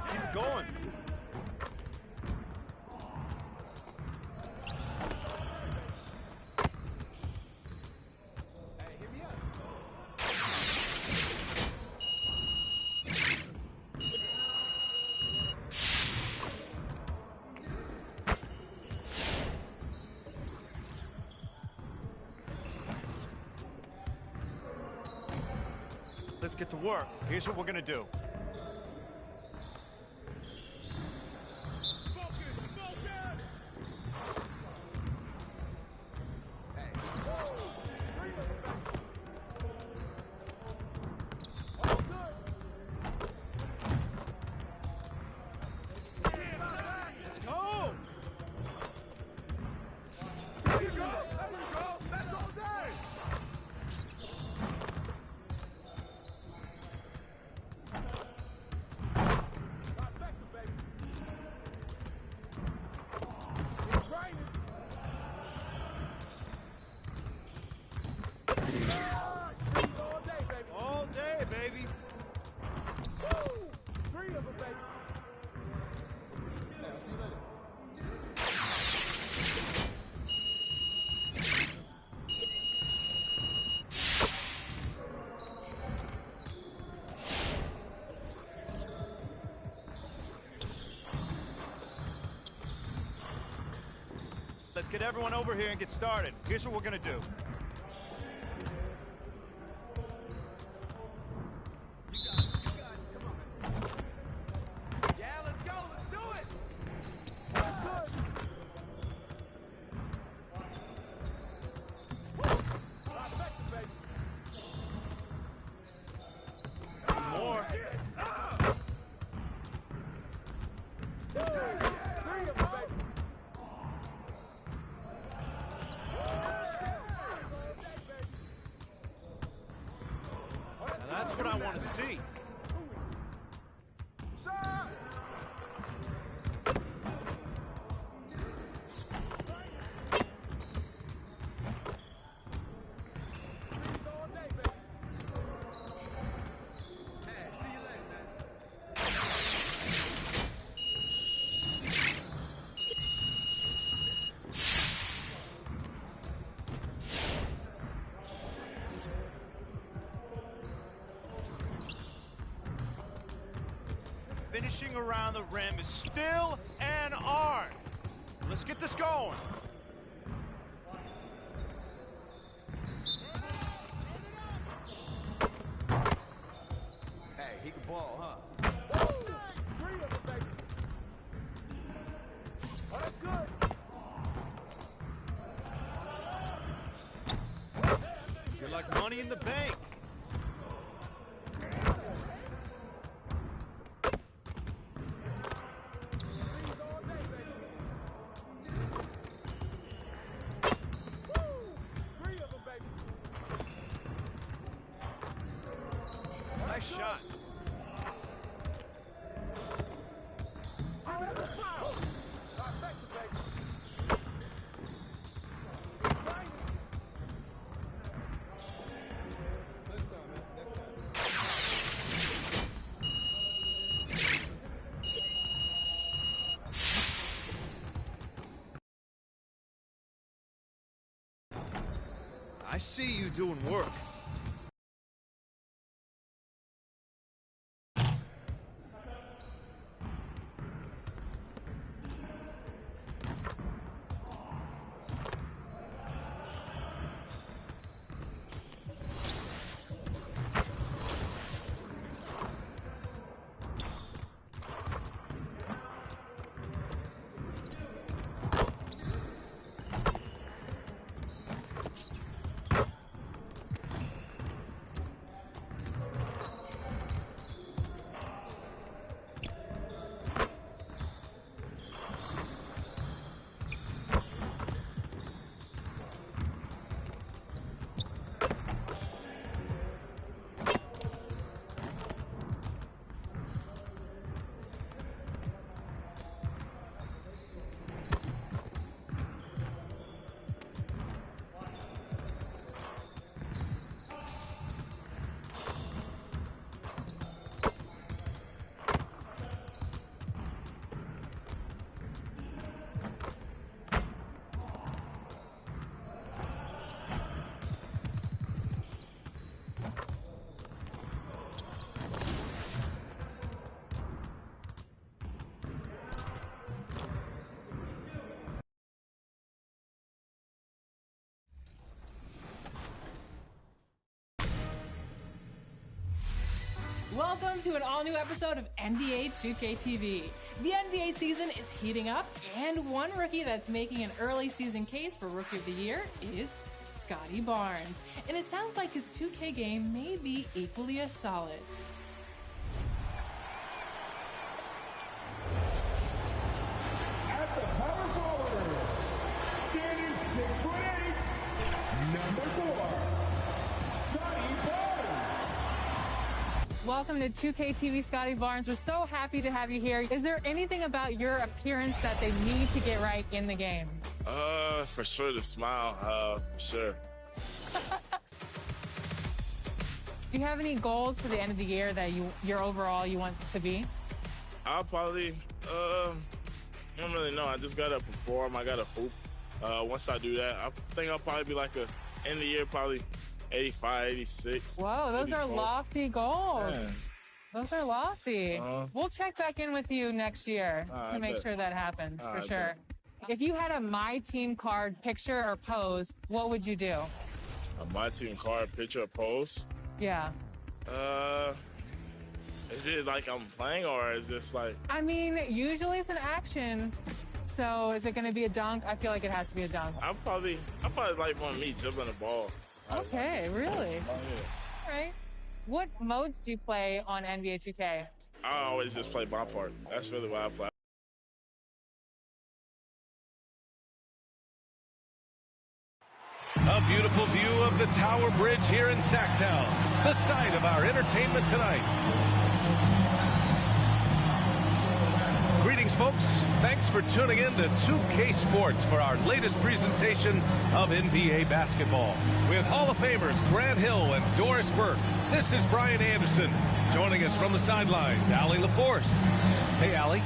Keep it going. Hey, hit me up. Let's get to work. Here's what we're gonna do. Let's go! There you go. There you go. That's all day. All day, baby. Woo! Three of them, baby. Yeah, I'll see you later. Let's get everyone over here and get started. Here's what we're gonna do. Yeah, let's go. Let's do it. More. Three of them, baby. That's what I want to see. Finishing around the rim is still an art. Let's get this going. Hey, he can ball, huh? You're like money in the bank. Nice shot. I see you doing work. Welcome to an all-new episode of NBA 2K TV. The NBA season is heating up, and one rookie that's making an early season case for Rookie of the Year is Scotty Barnes. And it sounds like his 2K game may be equally as solid. At the power forward, standing 6'8", number 4, Scotty Barnes. Welcome to 2K TV, Scotty Barnes. We're so happy to have you here. Is there anything about your appearance that they need to get right in the game? For sure the smile, for sure. Do you have any goals for the end of the year that your overall you want to be? I'll probably, I don't really know. I just gotta perform. I gotta hoop. Once I do that, I think I'll probably be like end of the year, probably 85, 86. Whoa, those 84. are lofty goals. Yeah. Those are lofty. We'll check back in with you next year to make sure that happens, for sure. If you had a My Team card picture or pose, what would you do? A My Team card picture or pose? Yeah. Is it like I'm playing or is this like... I mean, usually it's an action. So is it going to be a dunk? I feel like it has to be a dunk. I probably like want me dribbling the ball. Okay, really? Oh, yeah. All right. What modes do you play on NBA 2K? I always just play my part. That's really what I play. A beautiful view of the Tower Bridge here in Sacktown, the site of our entertainment tonight. Greetings, folks. Thanks for tuning in to 2K Sports for our latest presentation of NBA basketball. With Hall of Famers Grant Hill and Doris Burke, this is Brian Anderson. Joining us from the sidelines, Allie LaForce. Hey, Allie.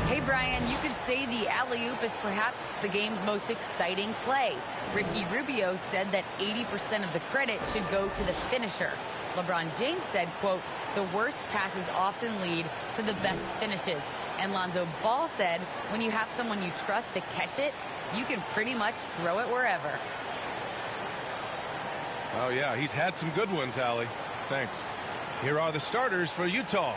Hey, Brian, you could say the alley-oop is perhaps the game's most exciting play. Ricky Rubio said that 80% of the credit should go to the finisher. LeBron James said, quote, the worst passes often lead to the best finishes. And Lonzo Ball said, when you have someone you trust to catch it, you can pretty much throw it wherever. Oh, yeah, he's had some good ones, Allie. Thanks. Here are the starters for Utah.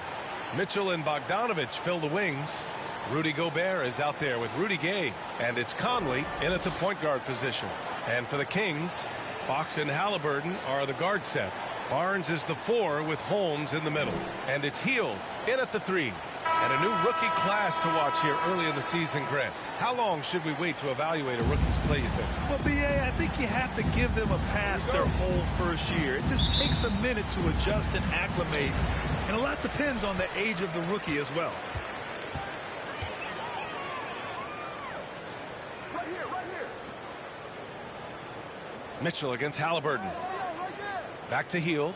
Mitchell and Bogdanovich fill the wings. Rudy Gobert is out there with Rudy Gay, and it's Conley in at the point guard position. And for the Kings, Fox and Halliburton are the guard set. Barnes is the 4 with Holmes in the middle. And it's Hield in at the 3. And a new rookie class to watch here early in the season, Grant. How long should we wait to evaluate a rookie's play, you think? Well, B.A., I think you have to give them a pass their whole first year. It just takes a minute to adjust and acclimate. And a lot depends on the age of the rookie as well. Mitchell against Halliburton. Back to Hield.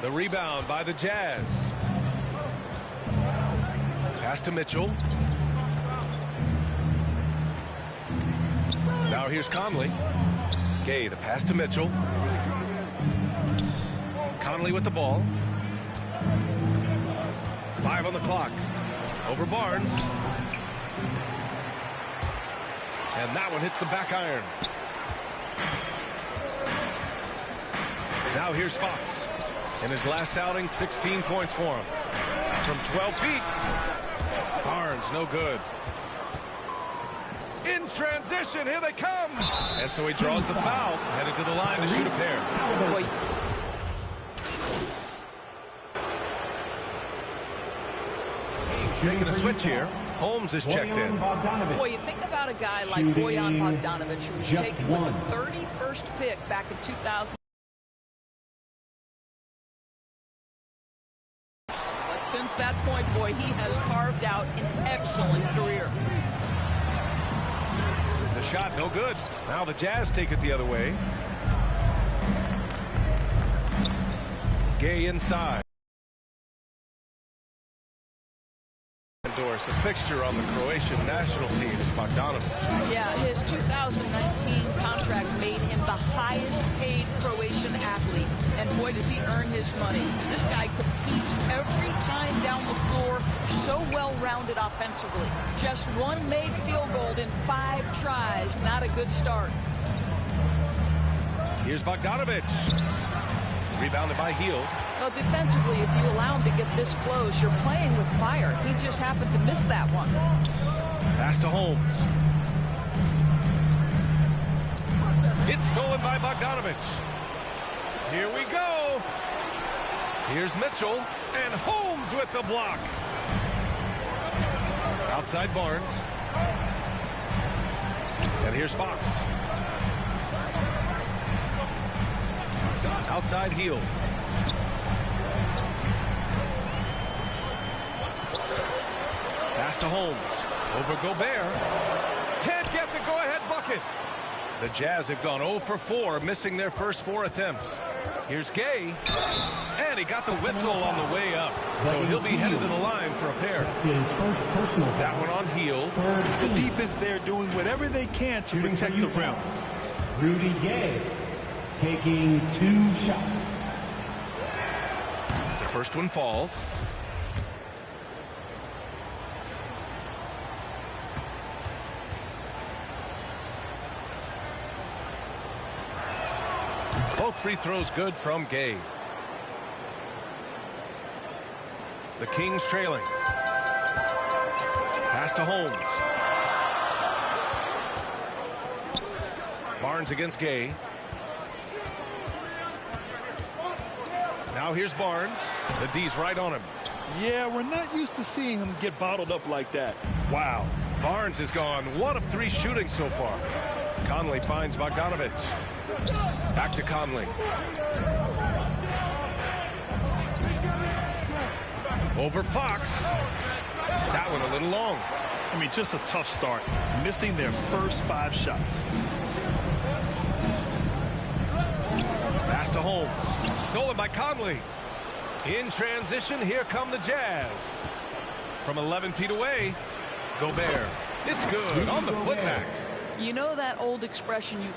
The rebound by the Jazz. Pass to Mitchell. Now here's Conley. Gay, the pass to Mitchell. Conley with the ball. 5 on the clock. Over Barnes. And that one hits the back iron. Now here's Fox. In his last outing, 16 points for him. From 12 feet. Barnes, no good. In transition, here they come. And so he draws the foul, headed to the line to shoot a pair. Making a switch here. Holmes is checked in. Boy, you think about a guy like Bojan Bogdanovic, who was taken with the 31st pick back in 2000. But since that point, boy, he has carved out an excellent career. The shot, no good. Now the Jazz take it the other way. Gay inside. A fixture on the Croatian national team is Bogdanovic. Yeah, his 2019 contract made him the highest paid Croatian athlete. And boy, does he earn his money. This guy competes every time down the floor, so well-rounded offensively. Just one made field goal in 5 tries. Not a good start. Here's Bogdanovic. Rebounded by Hield. Well, defensively, if you allow him to get this close, you're playing with fire. He just happened to miss that one. Pass to Holmes. It's stolen by Bogdanovic. Here we go. Here's Mitchell, and Holmes with the block. Outside Barnes. And here's Fox. Outside Hield. Pass to Holmes. Over Gobert. Can't get the go-ahead bucket. The Jazz have gone 0 for 4, missing their first 4 attempts. Here's Gay. And he got the whistle on the way up. So he'll be headed to the line for a pair. That's his first personal. That one on Hield. The defense there doing whatever they can to protect the rim. Rudy Gay taking 2 shots. The first one falls. Both free throws good from Gay. The Kings trailing. Pass to Holmes. Barnes against Gay. Now here's Barnes. The D's right on him. Yeah, we're not used to seeing him get bottled up like that. Wow. Barnes is gone 1 of 3 shooting so far. Conley finds Bogdanovich. Back to Conley. Over Fox. That one a little long. I mean, just a tough start. Missing their first 5 shots. Pass to Holmes. Stolen by Conley. In transition, here come the Jazz. From 11 feet away, Gobert. It's good on the putback. You know that old expression, you